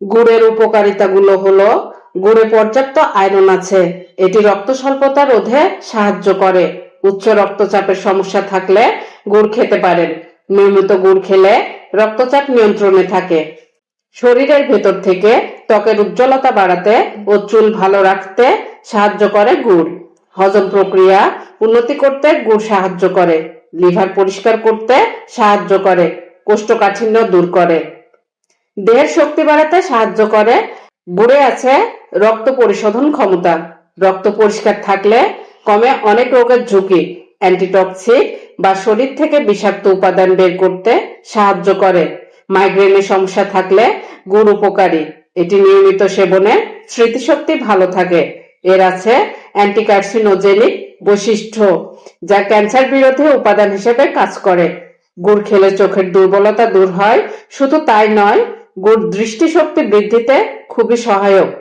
গুড়ের উপকারিতাগুলো হলো, গুড়ে পর্যাপ্ত আয়রন আছে, এটি রক্ত স্বল্পতা রোধে সাহায্য করে। উচ্চ রক্তচাপের সমস্যা থাকলে গুড় খেতে পারেন। নিয়মিত গুড় খেলে রক্তচাপ নিয়ন্ত্রণে থাকে। শরীরের ভেতর থেকে ত্বকের উজ্জ্বলতা বাড়াতে ও চুল ভালো রাখতে সাহায্য করে গুড়। হজম প্রক্রিয়া উন্নতি করতে গুড় সাহায্য করে। লিভার পরিষ্কার করতে সাহায্য করে। কোষ্ঠকাঠিন্য দূর করে। দেহের শক্তি বাড়াতে সাহায্য করে। গুড়ে আছে রক্ত পরিশোধন ক্ষমতা। রক্ত পরিষ্কার থাকলে কমে অনেক রোগের ঝুঁকি। অ্যান্টিটক্সিক বা শরীর থেকে বিষাক্ত উপাদান বের করতে সাহায্য করে। মাইগ্রেনের সমস্যা থাকলে গুড় উপকারী। এটি নিয়মিত সেবনে স্মৃতিশক্তি ভালো থাকে। এর আছে অ্যান্টিকার্সিনোজেনিক বৈশিষ্ট্য, যা ক্যান্সার বিরোধী উপাদান হিসেবে কাজ করে। গুড় খেলে চোখের দুর্বলতা দূর হয়। শুধু তাই নয়, গুড় দৃষ্টিশক্তি বৃদ্ধিতে খুবই সহায়ক।